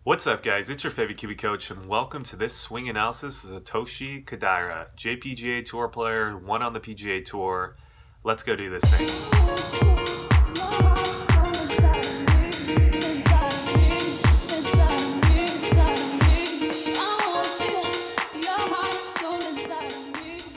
What's up, guys? It's your favorite Kiwicoach, and welcome to this swing analysis of Satoshi Kodaira, JPGA Tour player, won on the PGA Tour. Let's go do this thing.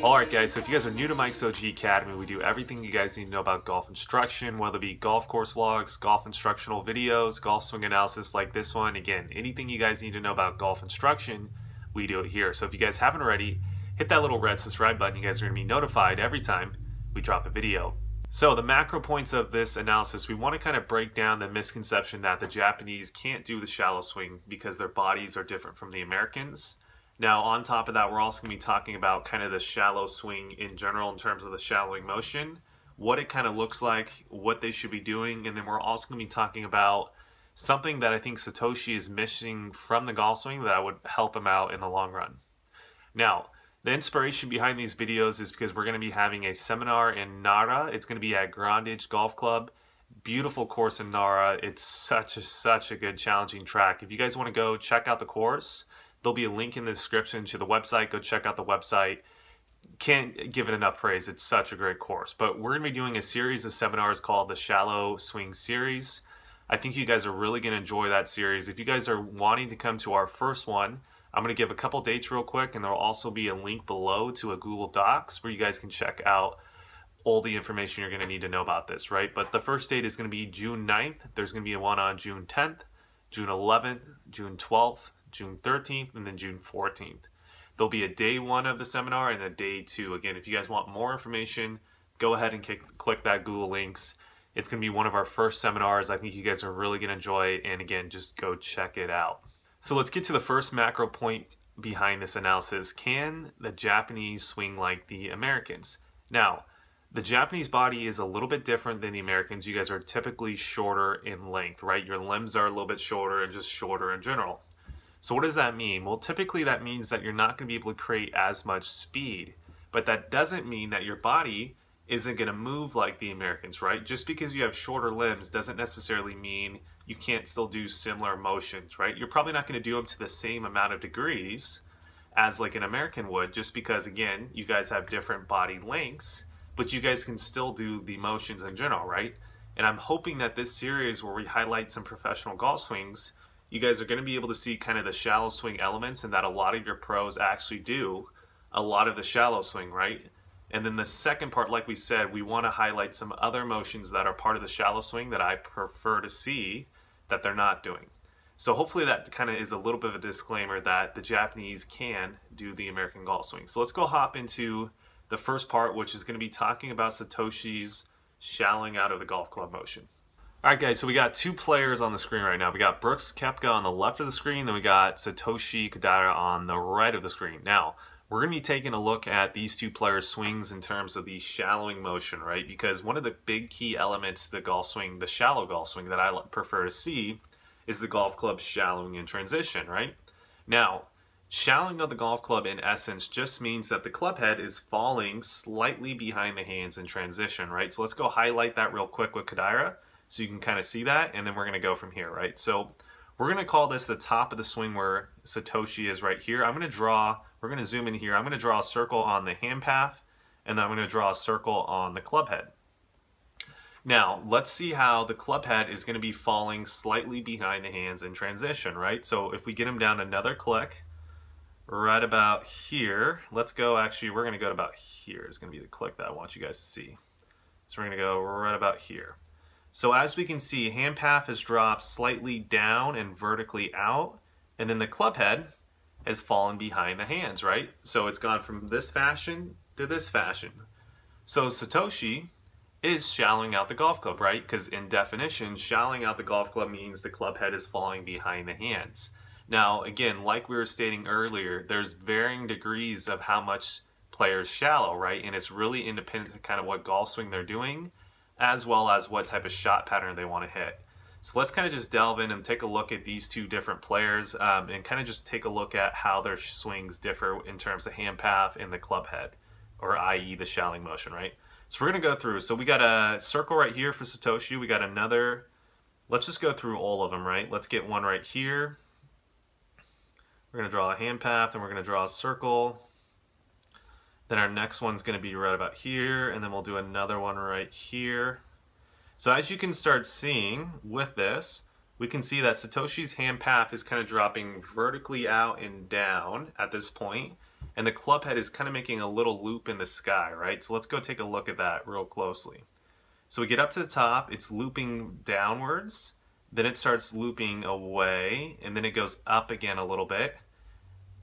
Alright guys, so if you guys are new to Mike's OG Academy, we do everything you guys need to know about golf instruction, whether it be golf course vlogs, golf instructional videos, golf swing analysis like this one. Again, anything you guys need to know about golf instruction, we do it here. So if you guys haven't already, hit that little red subscribe button. You guys are going to be notified every time we drop a video. So the macro points of this analysis, we want to kind of break down the misconception that the Japanese can't do the shallow swing because their bodies are different from the Americans. Now, on top of that, we're also going to be talking about kind of the shallow swing in general in terms of the shallowing motion, what it kind of looks like, what they should be doing, and then we're also going to be talking about something that I think Satoshi is missing from the golf swing that would help him out in the long run. Now, the inspiration behind these videos is because we're going to be having a seminar in Nara. It's going to be at Grandage Golf Club. Beautiful course in Nara. It's such a good challenging track. If you guys want to go check out the course, there'll be a link in the description to the website. Go check out the website. Can't give it enough praise. It's such a great course. But we're going to be doing a series of seminars called the Shallow Swing Series. I think you guys are really going to enjoy that series. If you guys are wanting to come to our first one, I'm going to give a couple dates real quick, and there'll also be a link below to a Google Docs where you guys can check out all the information you're going to need to know about this, right? But the first date is going to be June 9th. There's going to be one on June 10th, June 11th, June 12th, June 13th, and then June 14th. There'll be a day one of the seminar and a day two. Again, if you guys want more information, go ahead and click that Google links. It's going to be one of our first seminars. I think you guys are really going to enjoy it. And again, just go check it out. So let's get to the first macro point behind this analysis. Can the Japanese swing like the Americans? Now, the Japanese body is a little bit different than the Americans. You guys are typically shorter in length, right? Your limbs are a little bit shorter and just shorter in general. So what does that mean? Well, typically that means that you're not going to be able to create as much speed, but that doesn't mean that your body isn't going to move like the Americans, right? Just because you have shorter limbs doesn't necessarily mean you can't still do similar motions, right? You're probably not going to do them to the same amount of degrees as like an American would, just because, again, you guys have different body lengths, but you guys can still do the motions in general, right? And I'm hoping that this series where we highlight some professional golf swings, you guys are going to be able to see kind of the shallow swing elements, and that a lot of your pros actually do a lot of the shallow swing, right? And then the second part, like we said, we want to highlight some other motions that are part of the shallow swing that I prefer to see that they're not doing. So hopefully that kind of is a little bit of a disclaimer that the Japanese can do the American golf swing. So let's go hop into the first part, which is going to be talking about Satoshi's shallowing out of the golf club motion. All right, guys, so we got two players on the screen right now. We got Brooks Koepka on the left of the screen, then we got Satoshi Kodaira on the right of the screen. Now, we're going to be taking a look at these two players' swings in terms of the shallowing motion, right? Because one of the big key elements to the golf swing, the shallow golf swing that I prefer to see, is the golf club shallowing in transition, right? Now, shallowing of the golf club in essence just means that the club head is falling slightly behind the hands in transition, right? So let's go highlight that real quick with Kodaira, so you can kind of see that, and then we're going to go from here, right? So we're going to call this the top of the swing where Satoshi is right here. we're going to zoom in here. I'm going to draw a circle on the hand path, and then I'm going to draw a circle on the club head. Now, let's see how the club head is going to be falling slightly behind the hands in transition, right? So if we get him down another click, right about here, let's go, actually, we're going to go to about here. It's going to be the click that I want you guys to see. So we're going to go right about here. So as we can see, hand path has dropped slightly down and vertically out, and then the club head has fallen behind the hands, right? So it's gone from this fashion to this fashion. So Satoshi is shallowing out the golf club, right? Because in definition, shallowing out the golf club means the club head is falling behind the hands. Now, again, like we were stating earlier, there's varying degrees of how much players shallow, right? And it's really independent of kind of what golf swing they're doing, as well as what type of shot pattern they want to hit. So let's kind of just delve in and take a look at these two different players and kind of just take a look at how their swings differ in terms of hand path and the club head, or i.e. the shallowing motion, right? So we're going to go through. So we got a circle right here for Satoshi. We got another. Let's just go through all of them, right? Let's get one right here. We're going to draw a hand path and we're going to draw a circle. Then our next one's going to be right about here, and then we'll do another one right here. So as you can start seeing with this, we can see that Satoshi's hand path is kind of dropping vertically out and down at this point, and the club head is kind of making a little loop in the sky, right? So let's go take a look at that real closely. So we get up to the top, it's looping downwards, then it starts looping away, and then it goes up again a little bit,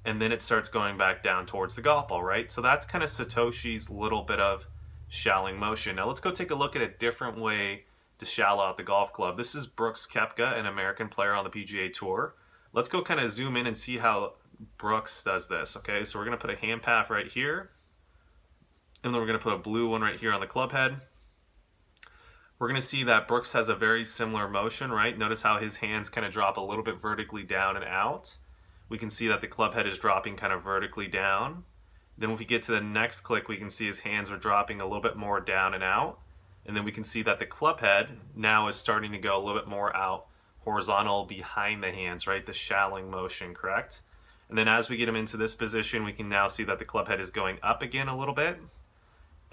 and then it starts going back down towards the golf ball, right? So that's kind of Satoshi's little bit of shallow motion. Now let's go take a look at a different way to shallow out the golf club. This is Brooks Koepka, an American player on the PGA Tour. Let's go kind of zoom in and see how Brooks does this, okay? So we're gonna put a hand path right here, and then we're gonna put a blue one right here on the club head. We're gonna see that Brooks has a very similar motion, right? Notice how his hands kind of drop a little bit vertically down and out. We can see that the club head is dropping kind of vertically down. Then if we get to the next click, we can see his hands are dropping a little bit more down and out. And then we can see that the club head now is starting to go a little bit more out horizontal behind the hands, right? The shallowing motion, correct? And then as we get him into this position, we can now see that the club head is going up again a little bit.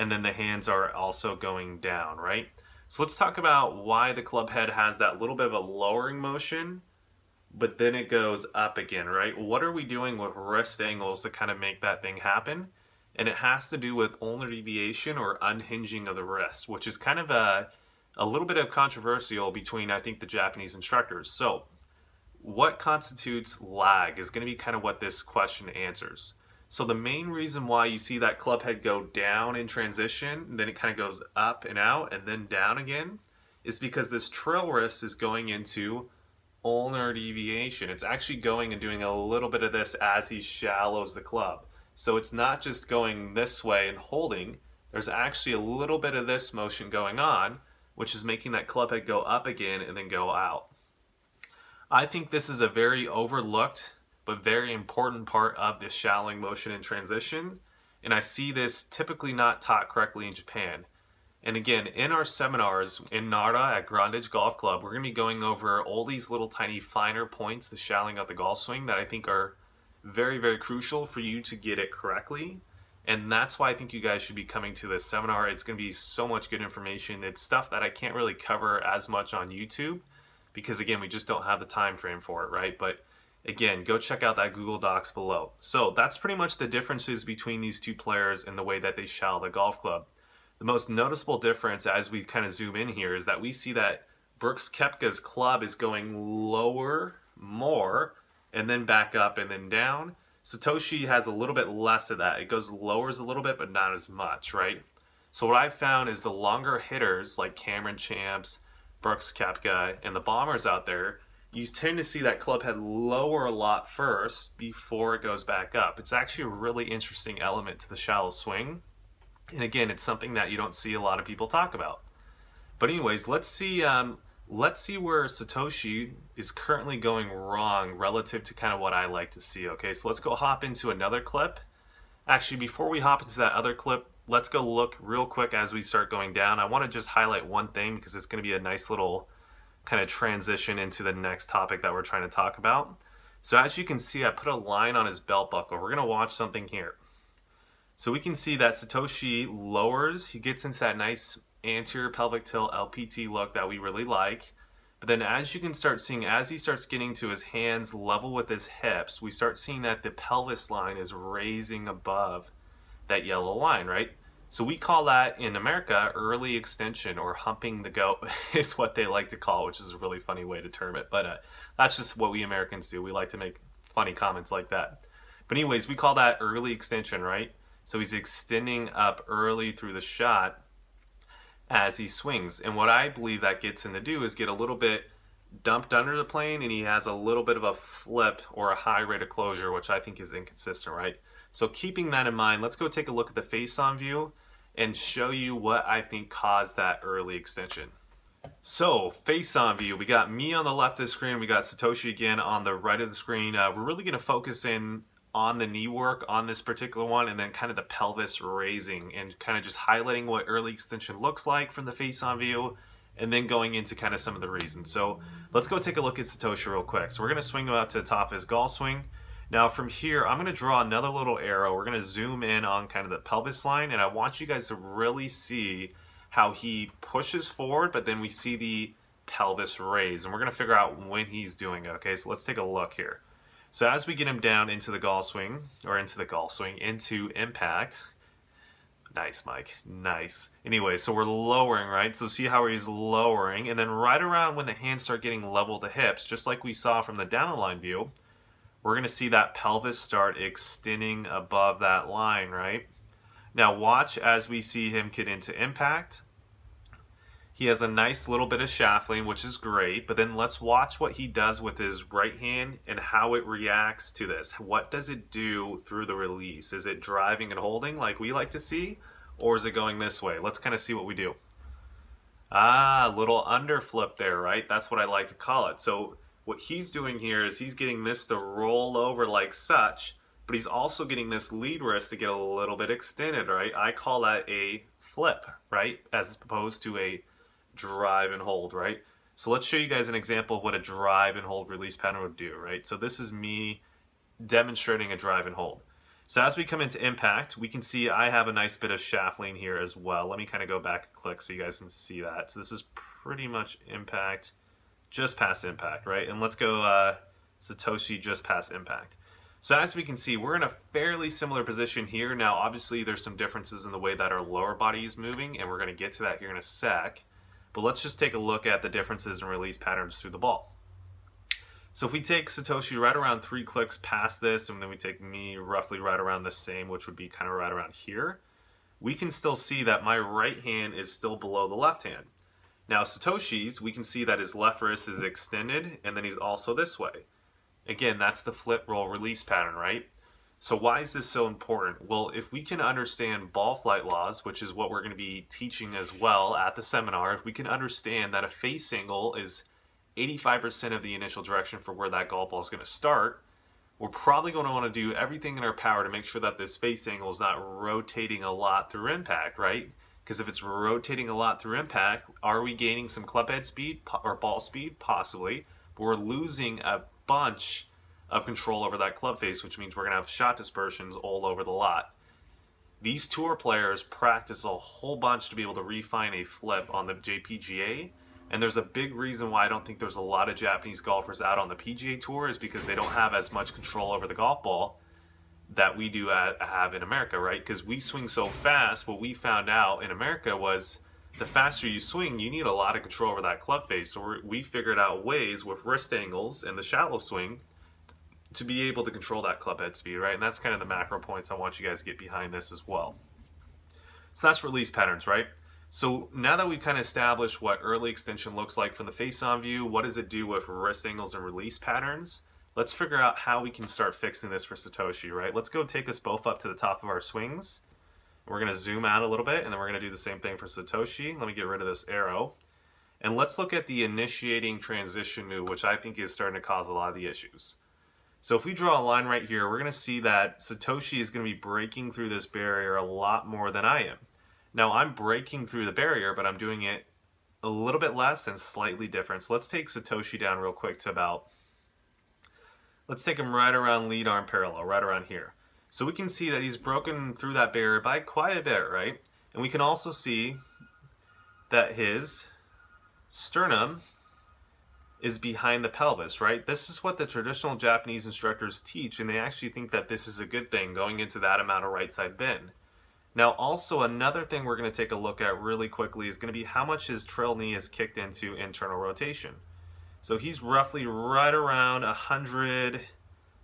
And then the hands are also going down, right? So let's talk about why the club head has that little bit of a lowering motion, but then it goes up again, right? What are we doing with wrist angles to kind of make that thing happen? And it has to do with ulnar deviation or unhinging of the wrist, which is kind of a little bit of controversial between, I think, the Japanese instructors. So what constitutes lag is going to be kind of what this question answers. So the main reason why you see that club head go down in transition, and then it kind of goes up and out and then down again, is because this trail wrist is going into ulnar deviation. It's actually going and doing a little bit of this as he shallows the club. So it's not just going this way and holding. There's actually a little bit of this motion going on, which is making that club head go up again and then go out. I think this is a very overlooked but very important part of this shallowing motion in transition, and I see this typically not taught correctly in Japan. And again, in our seminars in Nara at Grandage Golf Club, we're going to be going over all these little tiny finer points to shallowing out the golf swing that I think are very, very crucial for you to get it correctly. And that's why I think you guys should be coming to this seminar. It's going to be so much good information. It's stuff that I can't really cover as much on YouTube because, again, we just don't have the time frame for it, right? But again, go check out that Google Docs below. So that's pretty much the differences between these two players and the way that they shallow the golf club. The most noticeable difference as we kind of zoom in here is that we see that Brooks Koepka's club is going lower more and then back up and then down. Satoshi has a little bit less of that. It goes lowers a little bit, but not as much, right? So what I've found is the longer hitters like Cameron Champs, Brooks Koepka, and the bombers out there, you tend to see that club head lower a lot first before it goes back up. It's actually a really interesting element to the shallow swing. And again, it's something that you don't see a lot of people talk about. But anyways, let's see where Satoshi is currently going wrong relative to kind of what I like to see. Okay, so let's go hop into another clip. Actually, before we hop into that other clip, let's go look real quick as we start going down. I want to just highlight one thing because it's going to be a nice little kind of transition into the next topic that we're trying to talk about. So as you can see, I put a line on his belt buckle. We're going to watch something here. So we can see that Satoshi lowers, he gets into that nice anterior pelvic tilt LPT look that we really like. But then as you can start seeing, as he starts getting to his hands level with his hips, we start seeing that the pelvis line is raising above that yellow line, right? So we call that in America early extension, or humping the goat is what they like to call it, which is a really funny way to term it. But that's just what we Americans do. We like to make funny comments like that. But anyways, we call that early extension, right? So he's extending up early through the shot as he swings. And what I believe that gets him to do is get a little bit dumped under the plane, and he has a little bit of a flip or a high rate of closure, which I think is inconsistent, right? So keeping that in mind, let's go take a look at the face-on view and show you what I think caused that early extension. So face-on view, we got me on the left of the screen, we got Satoshi again on the right of the screen. We're really going to focus in on the knee work on this particular one, and then kind of the pelvis raising and kind of just highlighting what early extension looks like from the face-on view, and then going into kind of some of the reasons. So let's go take a look at Satoshi real quick. So we're going to swing him out to the top of his golf swing. Now from here, I'm going to draw another little arrow. We're going to zoom in on kind of the pelvis line, and I want you guys to really see how he pushes forward, but then we see the pelvis raise, and we're going to figure out when he's doing it. Okay, so let's take a look here. So as we get him down into the golf swing, or into impact. Nice, Mike. Nice. Anyway, so we're lowering, right? So see how he's lowering, and then right around when the hands start getting level to hips, just like we saw from the down the line view, we're going to see that pelvis start extending above that line, right? Now watch as we see him get into impact. He has a nice little bit of shaft lean, which is great, but then let's watch what he does with his right hand and how it reacts to this. What does it do through the release? Is it driving and holding like we like to see, or is it going this way? Let's kind of see what we do. Ah, little underflip there, right? That's what I like to call it. So what he's doing here is he's getting this to roll over like such, but he's also getting this lead wrist to get a little bit extended, right? I call that a flip, right? As opposed to a drive and hold, right? So let's show you guys an example of what a drive and hold release pattern would do, right? So this is me demonstrating a drive and hold. So as we come into impact, we can see I have a nice bit of shaft lean here as well. Let me kind of go back and click so you guys can see that. So this is pretty much impact, just past impact, right? And let's go Satoshi just past impact. So as we can see, we're in a fairly similar position here. Now, obviously, there's some differences in the way that our lower body is moving, and we're going to get to that here in a sec. But let's just take a look at the differences in release patterns through the ball. So if we take Satoshi right around 3 clicks past this, and then we take me roughly right around the same, which would be kind of right around here, we can still see that my right hand is still below the left hand. Now Satoshi's, we can see that his left wrist is extended, and then he's also this way. Again, that's the flip roll release pattern, right? So why is this so important? Well, if we can understand ball flight laws, which is what we're going to be teaching as well at the seminar, if we can understand that a face angle is 85% of the initial direction for where that golf ball is going to start, we're probably going to want to do everything in our power to make sure that this face angle is not rotating a lot through impact, right? Because if it's rotating a lot through impact, are we gaining some club head speed or ball speed? Possibly. But we're losing a bunch of control over that club face, which means we're going to have shot dispersions all over the lot. These tour players practice a whole bunch to be able to refine a flip on the JPGA, and there's a big reason why I don't think there's a lot of Japanese golfers out on the PGA Tour is because they don't have as much control over the golf ball that we do have in America, right? Because we swing so fast, what we found out in America was the faster you swing, you need a lot of control over that club face. So we figured out ways with wrist angles and the shallow swing to be able to control that club head speed, right? And that's kind of the macro points I want you guys to get behind this as well. So that's release patterns, right? So now that we've kind of established what early extension looks like from the face-on view, what does it do with wrist angles and release patterns? Let's figure out how we can start fixing this for Satoshi, right? Let's go take us both up to the top of our swings. We're going to zoom out a little bit, and then we're going to do the same thing for Satoshi. Let me get rid of this arrow. And let's look at the initiating transition move, which I think is starting to cause a lot of the issues. So if we draw a line right here, we're going to see that Satoshi is going to be breaking through this barrier a lot more than I am. Now I'm breaking through the barrier, but I'm doing it a little bit less and slightly different. So let's take Satoshi down real quick to about, let's take him right around lead arm parallel, right around here. So we can see that he's broken through that barrier by quite a bit, right? And we can also see that his sternum is behind the pelvis, right? This is what the traditional Japanese instructors teach, and they actually think that this is a good thing, going into that amount of right side bend. Now also another thing we're going to take a look at really quickly is going to be how much his trail knee is kicked into internal rotation. So he's roughly right around 100,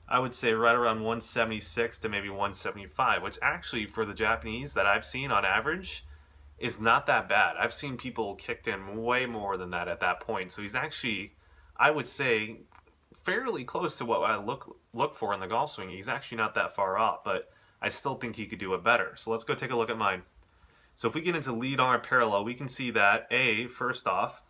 I would say right around 176 to maybe 175, which actually for the Japanese that I've seen on average is not that bad. I've seen people kicked in way more than that at that point. So he's actually, I would say, fairly close to what I look for in the golf swing. He's actually not that far off, but I still think he could do it better. So let's go take a look at mine. So if we get into lead arm parallel, we can see that first off,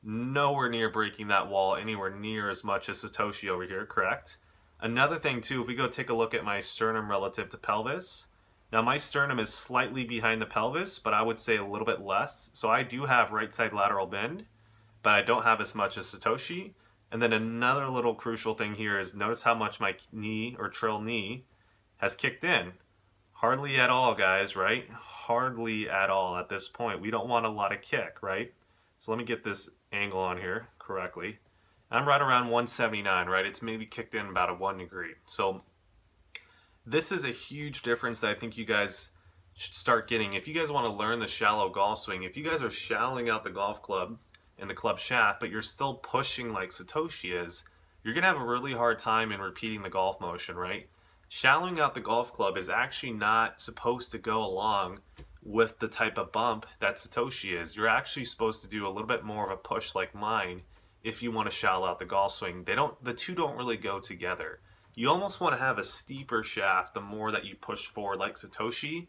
nowhere near breaking that wall anywhere near as much as Satoshi over here, correct? Another thing too, if we go take a look at my sternum relative to pelvis, now my sternum is slightly behind the pelvis, but I would say a little bit less. So I do have right side lateral bend, but I don't have as much as Satoshi. And then another little crucial thing here is notice how much my knee or trail knee has kicked in. Hardly at all, guys, right? Hardly at all at this point. We don't want a lot of kick, right? So let me get this angle on here correctly. I'm right around 179, right? It's maybe kicked in about a 1 degree. So this is a huge difference that I think you guys should start getting. If you guys want to learn the shallow golf swing, if you guys are shallowing out the golf club and the club shaft, but you're still pushing like Satoshi is, you're going to have a really hard time in repeating the golf motion, right? Shallowing out the golf club is actually not supposed to go along with the type of bump that Satoshi is. You're actually supposed to do a little bit more of a push like mine if you want to shallow out the golf swing. The two don't really go together. You almost want to have a steeper shaft the more that you push forward like Satoshi,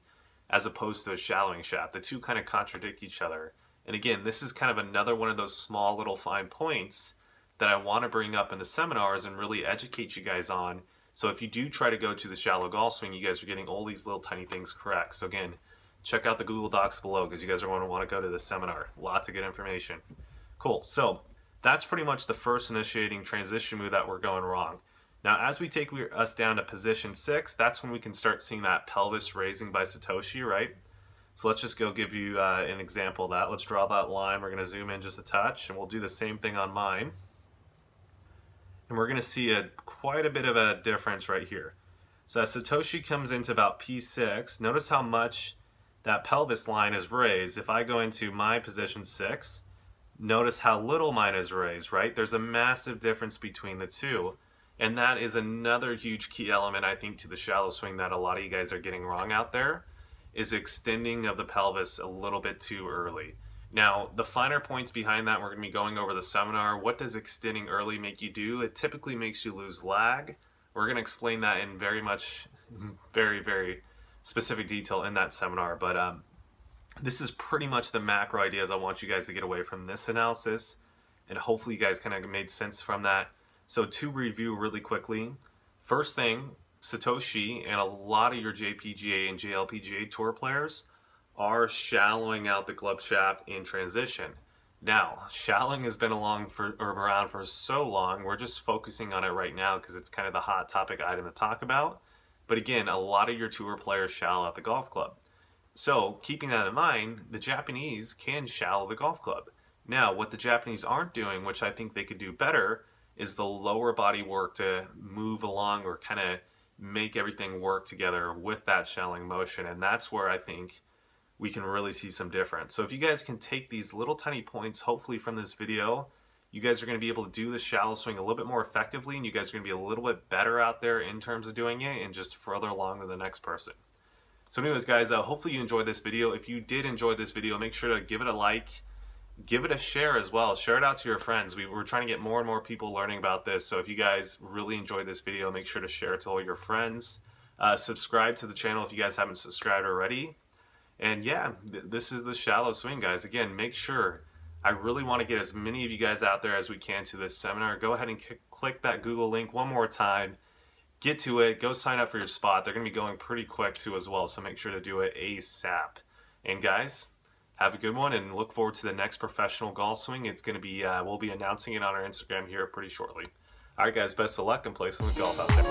as opposed to a shallowing shaft. The two kind of contradict each other. And again, this is kind of another one of those small little fine points that I want to bring up in the seminars and really educate you guys on. So if you do try to go to the shallow golf swing, you guys are getting all these little tiny things correct. So again, check out the Google Docs below because you guys are going to want to go to this seminar. Lots of good information. Cool. So that's pretty much the first initiating transition move that we're going wrong. Now, as we take us down to position 6, that's when we can start seeing that pelvis raising by Satoshi, right? So let's just go give you an example of that. Let's draw that line. We're going to zoom in just a touch, and we'll do the same thing on mine. And we're going to see quite a bit of a difference right here. So as Satoshi comes into about P6, notice how much that pelvis line is raised. If I go into my position 6, notice how little mine is raised, right? There's a massive difference between the two. And that is another huge key element, I think, to the shallow swing that a lot of you guys are getting wrong out there, is extending of the pelvis a little bit too early. Now, the finer points behind that, we're going to be going over the seminar. What does extending early make you do? It typically makes you lose lag. We're going to explain that in very specific detail in that seminar. But this is pretty much the macro ideas I want you guys to get away from this analysis. And hopefully you guys kind of made sense from that. So to review really quickly, first thing, Satoshi and a lot of your JPGA and JLPGA tour players are shallowing out the club shaft in transition. Now, shallowing has been around for so long, we're just focusing on it right now because it's kind of the hot topic item to talk about. But again, a lot of your tour players shallow out the golf club. So keeping that in mind, the Japanese can shallow the golf club. Now, what the Japanese aren't doing, which I think they could do better, is the lower body work to move along or kind of make everything work together with that shallowing motion. And that's where I think we can really see some difference. So if you guys can take these little tiny points, hopefully from this video, you guys are going to be able to do the shallow swing a little bit more effectively, and you guys are going to be a little bit better out there in terms of doing it and just further along than the next person. So anyways, guys, hopefully you enjoyed this video. If you did enjoy this video, make sure to give it a like. Give it a share as well. Share it out to your friends. We're trying to get more and more people learning about this. So if you guys really enjoyed this video, make sure to share it to all your friends. Subscribe to the channel if you guys haven't subscribed already. And yeah, this is the shallow swing, guys. Again, make sure, I really want to get as many of you guys out there as we can to this seminar. Go ahead and click that Google link one more time. Get to it. Go sign up for your spot. They're going to be going pretty quick too as well. So make sure to do it ASAP. And guys, have a good one and look forward to the next professional golf swing. It's going to be, we'll be announcing it on our Instagram here pretty shortly. All right, guys, best of luck and play some golf out there.